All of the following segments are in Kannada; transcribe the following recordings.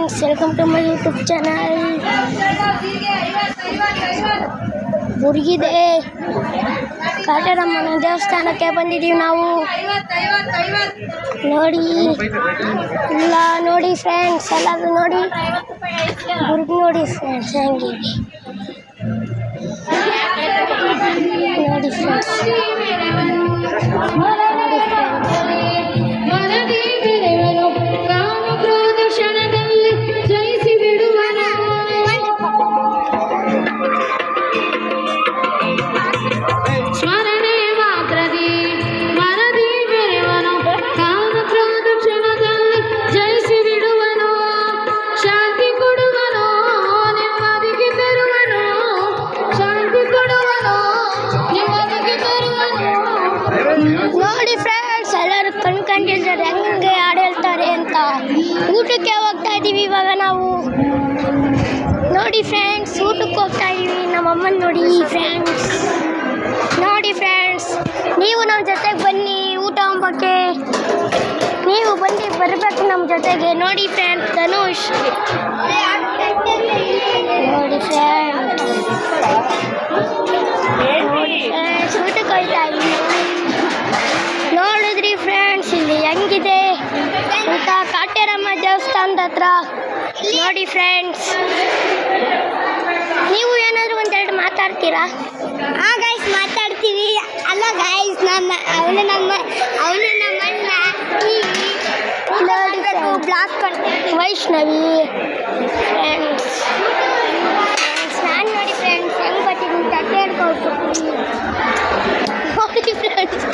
Friends, welcome to my YouTube channel. ಬುರ್ಗಿದೆ ಕಾಟೇರಮ್ಮನ ದೇವಸ್ಥಾನಕ್ಕೆ ಬಂದಿದ್ದೀವಿ ನಾವು. ನೋಡಿ ಇಲ್ಲ ನೋಡಿ ಫ್ರೆಂಡ್ಸ್, ಎಲ್ಲರೂ ನೋಡಿ ಬುರ್ಗ್ ನೋಡಿ ಫ್ರೆಂಡ್ಸ್, ಹೆಂಗೆ ನೋಡಿ ಫ್ರೆಂಡ್ಸ್. ನೋಡಿ ಫ್ರೆಂಡ್ಸ್, ಎಲ್ಲರೂ ಕಂಡಿದ್ದಾರೆ ಹೆಂಗೆ ಹಾಡು ಹೇಳ್ತಾರೆ ಅಂತ. ಊಟಕ್ಕೆ ಹೋಗ್ತಾ ಇದ್ದೀವಿ ಇವಾಗ ನಾವು. ನೋಡಿ ಫ್ರೆಂಡ್ಸ್, ಊಟಕ್ಕೆ ಹೋಗ್ತಾ ಇದ್ದೀವಿ. ನಮ್ಮಮ್ಮನ ನೋಡಿ ಫ್ರೆಂಡ್ಸ್. ನೋಡಿ ಫ್ರೆಂಡ್ಸ್, ನೀವು ನಮ್ಮ ಜೊತೆಗೆ ಬನ್ನಿ ಊಟ ಮಾಡೋಕ್ಕೆ. ನೀವು ಬರಬೇಕು ನಮ್ಮ ಜೊತೆಗೆ. ನೋಡಿ ಫ್ರೆಂಡ್ಸ್, ಧನುಷ್ ನೋಡಿ ಫ್ರೆಂಡ್ಸ್. ಊಟಕ್ಕೆ ಹೋಗ್ತಾ ಇದ್ದೀವಿ. ನೋಡಿದ್ರಿ ಫ್ರೆಂಡ್ಸ್, ಇಲ್ಲಿ ಹೆಂಗಿದೆ ಊಟ ಕಾಟೇರಮ್ಮ ದೇವಸ್ಥಾನದ ಹತ್ರ. ನೋಡಿ ಫ್ರೆಂಡ್ಸ್, ನೀವು ಏನಾದರೂ ಒಂದೆರಡು ಮಾತಾಡ್ತೀರಾ? ಹಾಂ ಗೈಸ್, ಮಾತಾಡ್ತೀವಿ. ಅಲ್ಲ ಗೈಸ್, ಅವನು ನಮ್ಮನ್ನ ಬ್ಲಾಕ್ ವೈಷ್ಣವಿ ಫ್ರೆಂಡ್ಸ್. ನಾನು ನೋಡಿ ಫ್ರೆಂಡ್ಸ್ ಹೆಂಗೆ ಬರ್ತಿದ್ದೀನಿ ತಟ್ಟೆ ಹಿಡ್ಕೊಂಡು. ನೋಡಿ ಫ್ರೆಂಡ್ಸ್,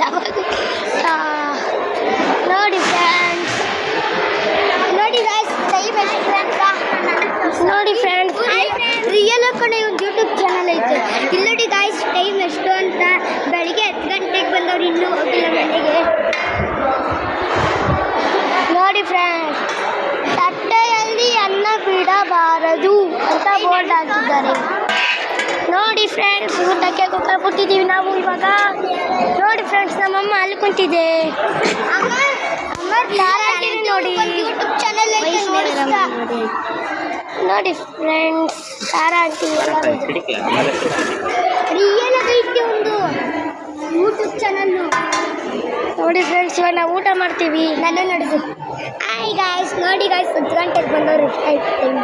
ನೋಡಿ ಫ್ರೆಂಡ್ಸ್, ನೋಡಿ ಗೈಸ್, ನೋಡಿ ಫ್ರೆಂಡ್ಸ್, ರಿಯಲ್ ಕಡೆ ಒಂದು ಯೂಟ್ಯೂಬ್ ಚಾನಲ್ ಐತೆ. ಇಲ್ಲಿ ನೋಡಿ ಗೈಸ್, ಟೈಮ್ ಎಷ್ಟು ಅಂತ. ಬೆಳಿಗ್ಗೆ 10 ಗಂಟೆಗೆ ಬಂದವ್ರು ಇನ್ನೂ ಹೋಗಿಲ್ಲ ಮನೆಗೆ. ನೋಡಿ ಫ್ರೆಂಡ್ಸ್, ತಟ್ಟೆಯಲ್ಲಿ ಅನ್ನ ಬಿಡಬಾರದು ಅಂತ ಬೋರ್ಡ್ ಹಾಕಿದ್ದಾರೆ. ನೋಡಿ ಫ್ರೆಂಡ್ಸ್, ಊಟಕ್ಕೆ ಕೂತ್ಕೊಂಡಿದ್ದೀವಿ ನಾವು ಇವಾಗ. ನೋಡಿ ಫ್ರೆಂಡ್ಸ್, ನಮ್ಮಮ್ಮ ಅಲ್ಲಿ ಕುಂತಿದೆ. ನೋಡಿ ಯೂಟ್ಯೂಬ್ ಚಾನಲ್ ನೋಡಿ ಫ್ರೆಂಡ್ಸ್, ತಾರಾ ಆಂಟಿ ರಿಯಲ್ ಐತೆ ಒಂದು ಯೂಟ್ಯೂಬ್ ಚಾನಲ್ಲು. ನೋಡಿ ಫ್ರೆಂಡ್ಸ್, ಇವಾಗ ನಾವು ಊಟ ಮಾಡ್ತೀವಿ. ನಾನು ನೋಡಿದ್ದು. ಹಾಯ್ ಗಾಯ್ಸ್, ನೋಡಿ ಗಾಯ್ಸ್, 10 ಗಂಟೆಗೆ ಬಂದವರು ಟೈಮ್.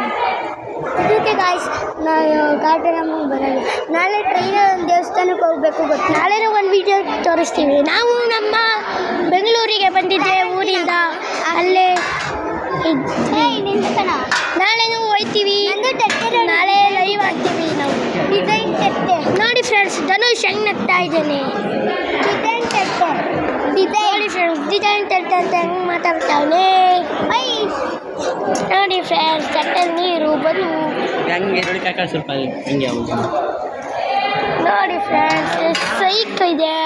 ಅದಕ್ಕೆ ಗಾಯ್ಸ್, ನಾನು ಕಾಟೇರಮ್ಮಂಗೆ ಬರೋದು. ನಾಳೆ ಟ್ರೈನ್ ದೇವಸ್ಥಾನಕ್ಕೆ ಹೋಗ್ಬೇಕು. ನಾಳೆ ಒಂದು ವಿಡಿಯೋ ತೋರಿಸ್ತೀವಿ. ನಾವು ನಮ್ಮ ಬೆಂಗಳೂರಿಗೆ ಬಂದಿದ್ದೆ ಊರಿಂದ. ಅಲ್ಲೇ ನಾಳೆನೂ ಹೋಗ್ತೀವಿ. ನಾಳೆ ಲೈವ್ ಆಗ್ತೀವಿ ನಾವು. ಡಿಸೈನ್ ತಟ್ಟೆ ನೋಡಿ ಫ್ರೆಂಡ್ಸ್, ಧನುಷ್ ಹೆಂಗೆ ನಗ್ತಾ ಇದ್ದೇನೆ. ಡಿಸೈನ್ ತಟ್ಟೆ ನೋಡಿ ಫ್ರೆಂಡ್ಸ್, ಡಿಸೈನ್ ತಟ್ಟೆ ಅಂತ ಹೆಂಗೆ ಮಾತಾಡ್ತಾವನೆ. ನೋಡಿ ಫ್ರೆಂಡ್ಸ್, ತಟ್ಟೆಲ್ಲಿ ನೀರು ಬಂದು. ನೋಡಿ ಫ್ರೆಂಡ್ಸ್, ಸೈಕ್ ಇದೆ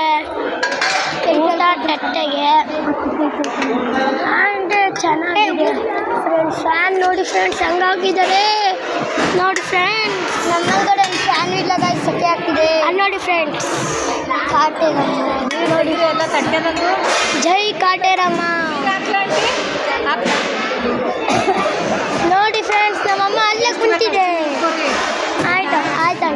ಊಟ ತಟ್ಟೆಗೆ. ಆ್ಯಂಡ್ ಚೆನ್ನಾಗಿದೆ ಫ್ರೆಂಡ್ಸ್. ಫ್ಯಾನ್ ನೋಡಿ ಫ್ರೆಂಡ್ಸ್ ಹಂಗಾಗಿದ್ದಾರೆ. ನೋಡಿ ಫ್ರೆಂಡ್ಸ್, ನಮ್ಮೊಳಗಡೆ ಒಂದು ಫ್ಯಾನ್ ಇಲ್ಲ ಗಾಯ್ಸ್, ಸೆಕೆ ಆಗ್ತಿದೆ. ನೋಡಿ ಫ್ರೆಂಡ್ಸ್, ಕಾಟೇರಮ್ಮ ನೋಡಿ ಎಲ್ಲ ತಟ್ಟೆನದು. ಜೈ ಕಾಟೇರಮ್ಮ. ನೋಡಿ ಫ್ರೆಂಡ್ಸ್, ನಮ್ಮಮ್ಮ ಅಲ್ಲೇ ಕುಂತಿದೆ. ಆಯ್ತಾ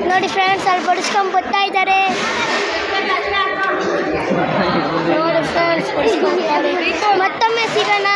ನೋಡಿ ಫ್ರೆಂಡ್ಸ್, ಅಲ್ಲಿ ಬಡಿಸ್ಕೊಂಡು ಬರ್ತಾ ಇದ್ದಾರೆ. ನೋಡಿ ಫ್ರೆಂಡ್ಸ್, ಮತ್ತೊಮ್ಮೆ ಸಿಗೋಣ.